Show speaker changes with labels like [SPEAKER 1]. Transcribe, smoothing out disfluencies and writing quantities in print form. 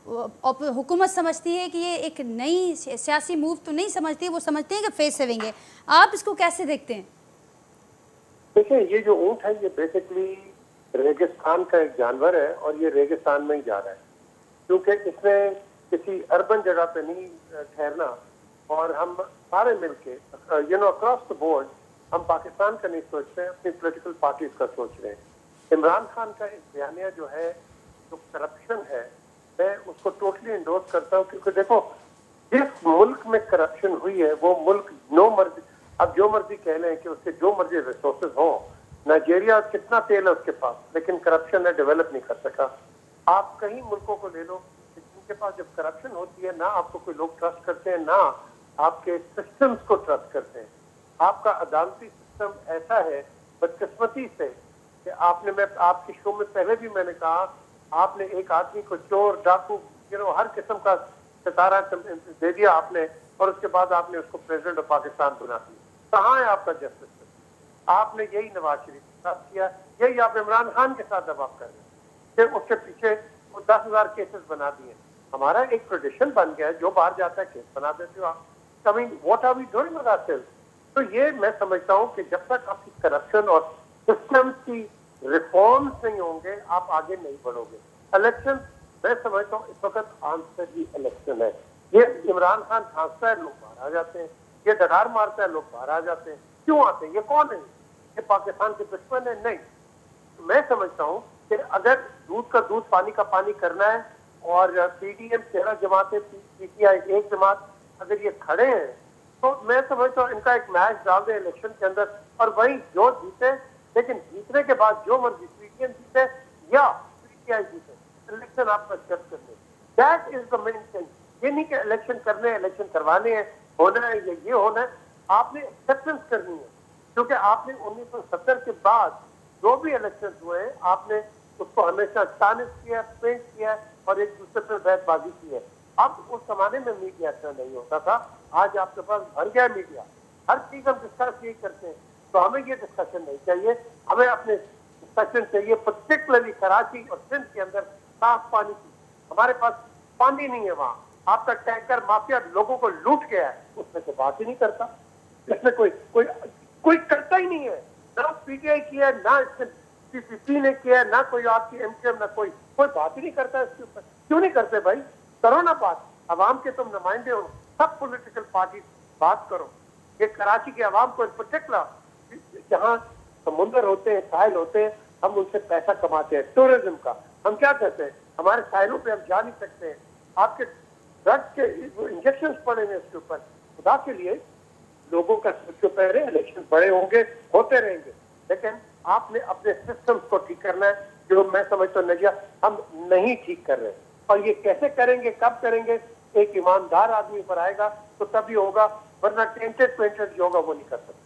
[SPEAKER 1] हुकूमत समझती है कि ये एक नई सियासी मूव तो नहीं समझती, वो समझते हैं कि फेस सेविंग है। आप इसको कैसे देखते हैं?
[SPEAKER 2] देखिए, ये जो ऊंट है ये बेसिकली रेगिस्तान का एक जानवर है और ये रेगिस्तान में ही जा रहा है, क्योंकि इसमें किसी अर्बन जगह पे नहीं ठहरना। और हम सारे मिलके अक्रॉस द बोर्ड हम पाकिस्तान का नहीं सोच रहे हैं, अपनी पॉलिटिकल पार्टीज का सोच रहे हैं। इमरान खान का एक बयानिया जो है, जो करप्शन है, मैं उसको टोटली इंडोर्स करता हूँ, क्योंकि देखो जिस मुल्क में करप्शन हुई है वो मुल्क नो मर्जी, अब जो मर्जी कह लें कि उसके जो मर्जी रिसोर्सेज हो। नाइजीरिया कितना तेल है उसके पास, लेकिन करप्शन है, डेवलप नहीं कर सका। आप कई मुल्कों को ले लो, जिनके पास जब करप्शन होती है ना आपको कोई लोग ट्रस्ट करते हैं, ना आपके सिस्टम्स को ट्रस्ट करते हैं। आपका अदालती सिस्टम ऐसा है बदकिस्मती से कि आपने, मैं आपके शो में पहले भी मैंने कहा, आपने एक आदमी को चोर, डाकू, हर किस्म का सितारा दे दिया आपने, और उसके बाद आपने उसको प्रेसिडेंट ऑफ पाकिस्तान बना दिया। कहाँ है आपका जस्टिस? आपने यही नवाज शरीफ के साथ किया, यही आप इमरान खान के साथ दबाव कर रहे हैं कि उसके पीछे वो 10,000 केसेस बना दिए। हमारा एक ट्रेडिशन बन गया है, जो बाहर जाता है केस बना देते हो आप। What are we doing with ourselves? तो ये मैं समझता हूँ कि जब तक आपकी करप्शन और सिस्टम की रिफॉर्म्स नहीं होंगे आप आगे नहीं बढ़ोगे। इलेक्शन, मैं समझता हूँ इस वक्त आंसर ही इलेक्शन है। ये इमरान खान खांसता है, लोग बाहर आ जाते हैं, ये डकार मारता है, लोग बाहर आ जाते हैं। क्यों आते हैं? ये कौन है? ये पाकिस्तान के दुश्मन है? नहीं। मैं समझता हूँ कि अगर दूध का दूध पानी का पानी करना है और पीडीएम 13 जमातें, पीटीआई 1 जमात, अगर ये खड़े हैं तो मैं समझता हूँ इनका एक मैच डाल दे इलेक्शन के अंदर, और वही जो जीते, लेकिन जीतने के बाद जो मर्जी पीडीएम जीते या पीटीआई जीते, इलेक्शन आपका जज करने। That is the main thing. ये नहीं कि इलेक्शन करने हैं, इलेक्शन करवाने हैं, होना है, ये होना है। आपने एक्सेप्टेंस करनी है, क्योंकि आपने 1970 के बाद जो भी इलेक्शन हुए हैं आपने उसको हमेशा तानिश किया, पेंट किया और एक दूसरे पर बहसबाजी की है। अब उस जमाने में मीडिया इतना नहीं होता था, आज आपके पास भर गया मीडिया, हर चीज हम डिस्कस यही करते हैं। तो हमें ये डिस्कशन नहीं चाहिए, हमें अपने डिस्कशन चाहिए पर्टिकुलरली कराची और सिंध के अंदर साफ पानी की। हमारे पास पानी नहीं है वहां, आपका टैंकर माफिया लोगों को लूट गया है, उसमें से बात ही नहीं करता। इसमें कोई कोई कोई करता ही नहीं है, ना पीटीआई किया, ना पीपीपी ने किया, ना कोई आपकी एमकेएम, ना कोई बात ही नहीं करता इसके ऊपर। क्यों नहीं करते भाई? करो ना बात, अवाम के तुम नुमाइंदे हो, सब पॉलिटिकल पार्टी बात करो। ये कराची के अवाम को पर्टिकुलर, जहाँ समुद्र होते हैं, साहिल होते हैं, हम उनसे पैसा कमाते हैं टूरिज्म का। हम क्या करते हैं? हमारे साहिलों पे हम जा नहीं सकते हैं, आपके ड्रग्स के इंजेक्शन पड़े हैं इसके ऊपर। खुदा के लिए लोगों का सोचो, पहले इलेक्शन बड़े होंगे, होते रहेंगे, लेकिन आपने अपने सिस्टम्स को ठीक करना है, जो मैं समझता हूँ नजिया हम नहीं ठीक कर रहे। और ये कैसे करेंगे, कब करेंगे? एक ईमानदार आदमी पर आएगा तो तभी होगा, वरना टेंटेड पेंटेड जो होगा वो नहीं कर सकता।